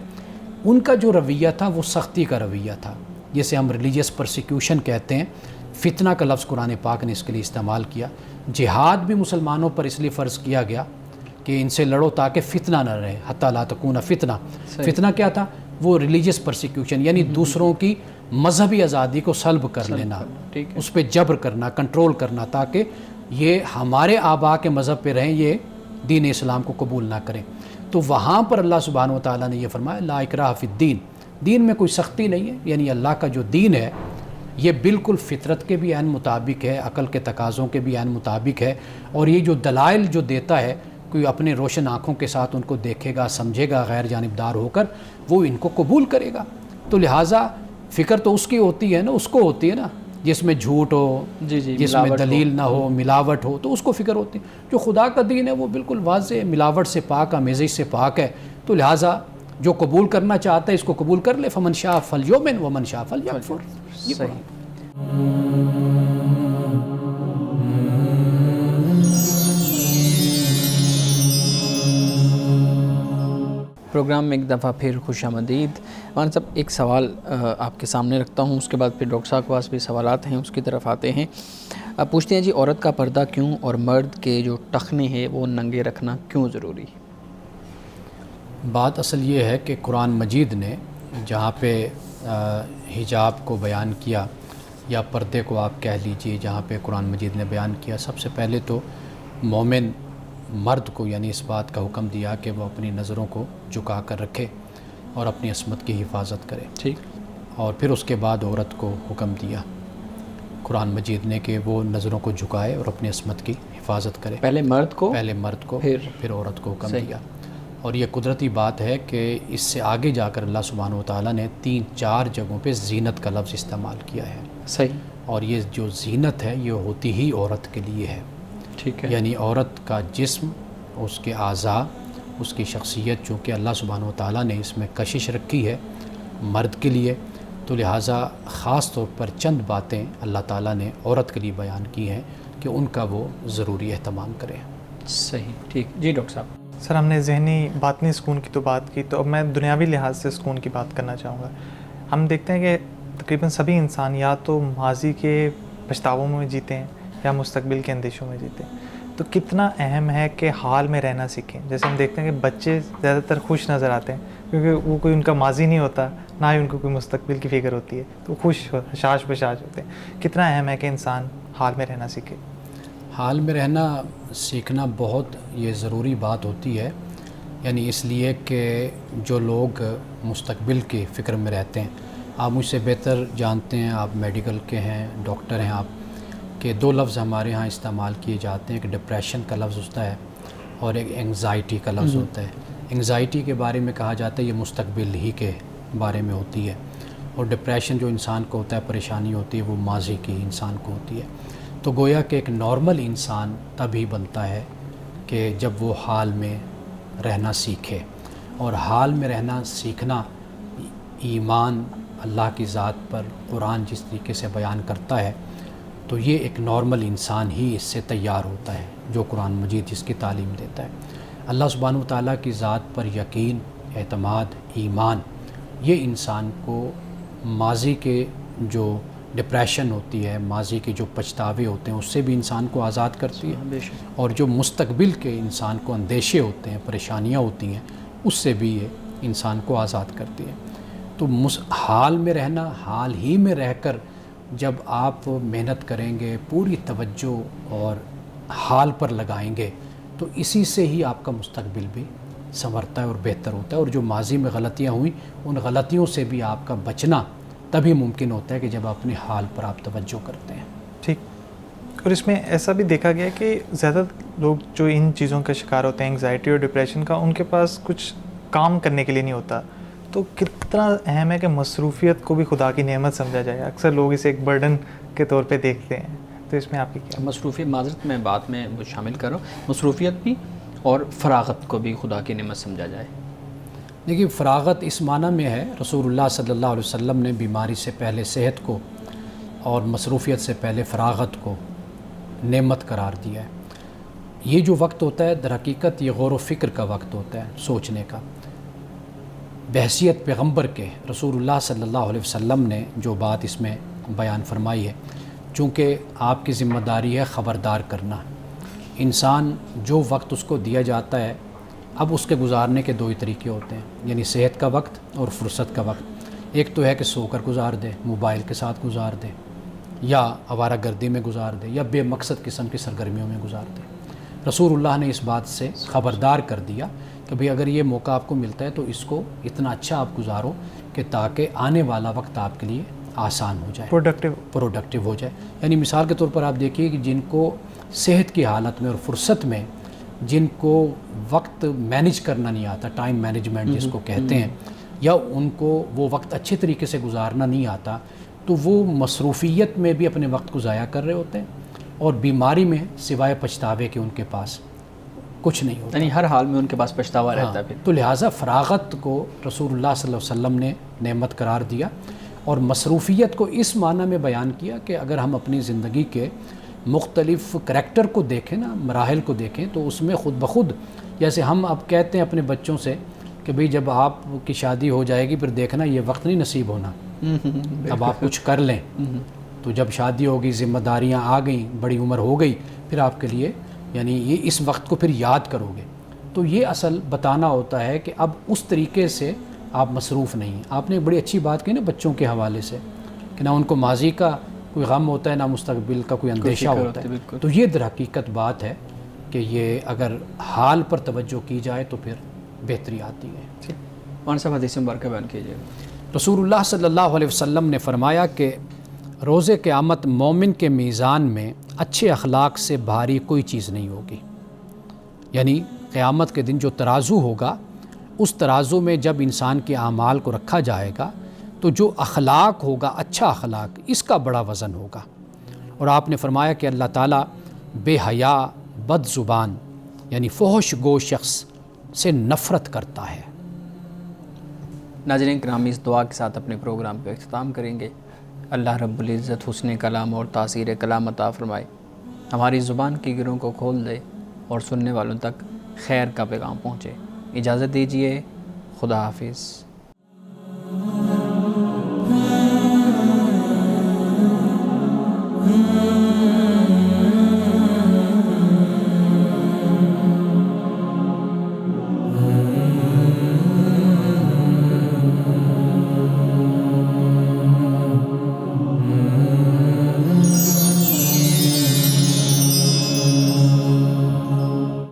ان کا جو رویہ تھا وہ سختی کا رویہ تھا، جسے ہم ریلیجیس پرسیکیوشن کہتے ہیں۔ فتنہ کا لفظ قرآن پاک نے اس کے لیے استعمال کیا۔ جہاد بھی مسلمانوں پر اس لیے فرض کیا گیا کہ ان سے لڑو تاکہ فتنہ نہ رہے، حتی لا تکون فتنہ۔ فتنہ کیا تھا؟ وہ ریلیجیس پرسیکیوشن، یعنی دوسروں کی مذہبی آزادی کو سلب کر لینا، اس پہ جبر کرنا، کنٹرول کرنا، تاکہ یہ ہمارے آباء کے مذہب پہ رہیں، یہ دین اسلام کو قبول نہ کریں۔ تو وہاں پر اللہ سبحانہ و تعالیٰ نے یہ فرمایا لا اکراہ فی الدین، دین میں کوئی سختی نہیں ہے، یعنی اللہ کا جو دین ہے یہ بالکل فطرت کے بھی عین مطابق ہے، عقل کے تقاضوں کے بھی عین مطابق ہے، اور یہ جو دلائل جو دیتا ہے، کوئی اپنے روشن آنکھوں کے ساتھ ان کو دیکھے گا، سمجھے گا غیر جانبدار ہو کر، وہ ان کو قبول کرے گا۔ تو لہٰذا فکر تو اس کی ہوتی ہے نا، اس کو ہوتی ہے نا جس میں جھوٹ ہو، جس میں دلیل نہ ہو، ملاوٹ ہو، تو اس کو فکر ہوتی ہے۔ جو خدا کا دین ہے وہ بالکل واضح ہے، ملاوٹ سے پاک، آمیزش سے پاک ہے۔ تو لہٰذا جو قبول کرنا چاہتا ہے اس کو قبول کر لے، فمن شاء فلیؤمن ومن شاء فلیکفر۔ صحیح۔ پروگرام میں ایک دفعہ پھر خوش آمدید. مولانا صاحب ایک سوال آپ کے سامنے رکھتا ہوں, اس کے بعد پھر ڈاکٹر صاحب کے پاس بھی سوالات ہیں, اس کی طرف آتے ہیں. پوچھتے ہیں جی عورت کا پردہ کیوں اور مرد کے جو ٹخنے ہیں وہ ننگے رکھنا کیوں ضروری؟ بات اصل یہ ہے کہ قرآن مجید نے جہاں پہ حجاب کو بیان کیا یا پردے کو آپ کہہ لیجئے, جہاں پہ قرآن مجید نے بیان کیا, سب سے پہلے تو مومن مرد کو یعنی اس بات کا حکم دیا کہ وہ اپنی نظروں کو جھکا کر رکھے اور اپنی عصمت کی حفاظت کرے. ٹھیک. اور پھر اس کے بعد عورت کو حکم دیا قرآن مجید نے کہ وہ نظروں کو جھکائے اور اپنی عصمت کی حفاظت کرے. پہلے مرد کو پھر عورت کو حکم دیا. اور یہ قدرتی بات ہے کہ اس سے آگے جا کر اللہ سبحانہ و تعالیٰ نے 3-4 جگہوں پہ زینت کا لفظ استعمال کیا ہے. صحیح. اور یہ جو زینت ہے یہ ہوتی ہی عورت کے لیے ہے. ٹھیک ہے. یعنی عورت کا جسم, اس کے اعضاء, اس کی شخصیت, چونکہ اللہ سبحانہ و تعالیٰ نے اس میں کشش رکھی ہے مرد کے لیے, تو لہٰذا خاص طور پر چند باتیں اللہ تعالیٰ نے عورت کے لیے بیان کی ہیں کہ ان کا وہ ضروری اہتمام کریں. صحیح. ٹھیک. جی ڈاکٹر صاحب. سر ہم نے ذہنی باطنی سکون کی تو بات کی, تو اب میں دنیاوی لحاظ سے سکون کی بات کرنا چاہوں گا. ہم دیکھتے ہیں کہ تقریباً سبھی انسان یا تو ماضی کے پچھتاووں میں جیتے ہیں یا مستقبل کے اندیشوں میں جیتے ہیں. تو کتنا اہم ہے کہ حال میں رہنا سیکھیں. جیسے ہم دیکھتے ہیں کہ بچے زیادہ تر خوش نظر آتے ہیں کیونکہ وہ کوئی ان کا ماضی نہیں ہوتا, نہ ہی ان کو کوئی مستقبل کی فکر ہوتی ہے, تو خوش حشاش بشاش ہوتے ہیں. کتنا اہم ہے کہ انسان حال میں رہنا سیکھے. حال میں رہنا سیکھنا بہت یہ ضروری بات ہوتی ہے. یعنی اس لیے کہ جو لوگ مستقبل کی فکر میں رہتے ہیں, آپ مجھ سے بہتر جانتے ہیں, آپ میڈیکل کے ہیں, ڈاکٹر ہیں آپ, کہ 2 لفظ ہمارے ہاں استعمال کیے جاتے ہیں. ایک ڈپریشن کا لفظ ہوتا ہے اور ایک انگزائٹی کا لفظ ہوتا ہے. انگزائٹی کے بارے میں کہا جاتا ہے یہ مستقبل ہی کے بارے میں ہوتی ہے, اور ڈپریشن جو انسان کو ہوتا ہے, پریشانی ہوتی ہے, وہ ماضی کی انسان کو ہوتی ہے. تو گویا کہ ایک نارمل انسان تبھی بنتا ہے کہ جب وہ حال میں رہنا سیکھے. اور حال میں رہنا سیکھنا, ایمان اللہ کی ذات پر قرآن جس طریقے سے بیان کرتا ہے, تو یہ ایک نارمل انسان ہی اس سے تیار ہوتا ہے جو قرآن مجید جس کی تعلیم دیتا ہے. اللہ سبحانہ و تعالیٰ کی ذات پر یقین, اعتماد, ایمان, یہ انسان کو ماضی کے جو ڈپریشن ہوتی ہے, ماضی کے جو پچھتاوے ہوتے ہیں, اس سے بھی انسان کو آزاد کرتی ہے. اور جو مستقبل کے انسان کو اندیشے ہوتے ہیں, پریشانیاں ہوتی ہیں, اس سے بھی یہ انسان کو آزاد کرتی ہے. تو حال میں رہنا, حال ہی میں رہ کر جب آپ محنت کریں گے, پوری توجہ اور حال پر لگائیں گے, تو اسی سے ہی آپ کا مستقبل بھی سنورتا ہے اور بہتر ہوتا ہے. اور جو ماضی میں غلطیاں ہوئیں, ان غلطیوں سے بھی آپ کا بچنا تبھی ممکن ہوتا ہے کہ جب اپنے حال پر آپ توجہ کرتے ہیں. ٹھیک. اور اس میں ایسا بھی دیکھا گیا کہ زیادہ لوگ جو ان چیزوں کا شکار ہوتے ہیں, انگزائٹی اور ڈپریشن کا, ان کے پاس کچھ کام کرنے کے لیے نہیں ہوتا. تو کتنا اہم ہے کہ مصروفیت کو بھی خدا کی نعمت سمجھا جائے. اکثر لوگ اسے ایک برڈن کے طور پہ دیکھتے ہیں. تو اس میں آپ کی کیا مصروفیت؟ معذرت میں بات میں وہ شامل کرو, مصروفیت بھی اور فراغت کو بھی خدا کی نعمت سمجھا جائے. دیکھیے, فراغت اس معنی میں ہے, رسول اللہ صلی اللہ علیہ وسلم نے بیماری سے پہلے صحت کو اور مصروفیت سے پہلے فراغت کو نعمت قرار دیا ہے. یہ جو وقت ہوتا ہے در حقیقت یہ غور و فکر کا وقت ہوتا ہے, سوچنے کا. بحیثیت پیغمبر کے رسول اللہ صلی اللہ علیہ وسلم نے جو بات اس میں بیان فرمائی ہے, چونکہ آپ کی ذمہ داری ہے خبردار کرنا. انسان جو وقت اس کو دیا جاتا ہے, اب اس کے گزارنے کے 2 ہی طریقے ہوتے ہیں, یعنی صحت کا وقت اور فرصت کا وقت. ایک تو ہے کہ سو کر گزار دے, موبائل کے ساتھ گزار دے, یا آوارہ گردی میں گزار دے, یا بے مقصد قسم کی سرگرمیوں میں گزار دے. رسول اللہ نے اس بات سے خبردار کر دیا کہ بھئی اگر یہ موقع آپ کو ملتا ہے تو اس کو اتنا اچھا آپ گزارو کہ تاکہ آنے والا وقت آپ کے لیے آسان ہو جائے, پروڈکٹیو ہو جائے. یعنی مثال کے طور پر آپ دیکھیے کہ جن کو صحت کی حالت میں اور فرصت میں, جن کو وقت مینیج کرنا نہیں آتا, ٹائم مینجمنٹ جس کو کہتے ہیں, یا ان کو وہ وقت اچھے طریقے سے گزارنا نہیں آتا, تو وہ مصروفیت میں بھی اپنے وقت کو ضائع کر رہے ہوتے ہیں, اور بیماری میں سوائے پچھتاوے کے ان کے پاس کچھ نہیں ہوتا. یعنی ہر حال میں ان کے پاس پچھتاوا رہتا ہے. تو لہٰذا فراغت کو رسول اللہ صلی اللہ علیہ وسلم نے نعمت قرار دیا, اور مصروفیت کو اس معنی میں بیان کیا کہ اگر ہم اپنی زندگی کے مختلف کریکٹر کو دیکھیں نا, مراحل کو دیکھیں, تو اس میں خود بخود جیسے ہم اب کہتے ہیں اپنے بچوں سے کہ بھئی جب آپ کی شادی ہو جائے گی پھر دیکھنا یہ وقت نہیں نصیب ہونا، اب آپ کچھ کر لیں، تو جب شادی ہوگی، ذمہ داریاں آ گئیں، بڑی عمر ہو گئی، پھر آپ کے لیے یعنی یہ اس وقت کو پھر یاد کرو گے۔ تو یہ اصل بتانا ہوتا ہے کہ اب اس طریقے سے آپ مصروف نہیں ہیں۔ آپ نے ایک بڑی اچھی بات کہی نا بچوں کے حوالے سے، کہ نہ ان کو ماضی کا کوئی غم ہوتا ہے، نہ مستقبل کا کوئی اندیشہ ہوتا ہے۔ تو یہ در حقیقت بات ہے کہ یہ اگر حال پر توجہ کی جائے تو پھر بہتری آتی ہے۔ مولانا صاحب حدیث مبارکہ بیان کیجیے۔ رسول اللہ صلی اللہ علیہ وسلم نے فرمایا کہ روز قیامت مومن کے میزان میں اچھے اخلاق سے بھاری کوئی چیز نہیں ہوگی، یعنی قیامت کے دن جو ترازو ہوگا، اس ترازو میں جب انسان کے اعمال کو رکھا جائے گا تو جو اخلاق ہوگا، اچھا اخلاق، اس کا بڑا وزن ہوگا۔ اور آپ نے فرمایا کہ اللہ تعالیٰ بے حیا، بد زبان یعنی فحش گو شخص سے نفرت کرتا ہے۔ ناظرین کرام، اس دعا کے ساتھ اپنے پروگرام کا اختتام کریں گے۔ اللہ رب العزت حسن کلام اور تاثیر کلام عطا فرمائے، ہماری زبان کی گروں کو کھول دے اور سننے والوں تک خیر کا پیغام پہنچے۔ اجازت دیجیے، خدا حافظ۔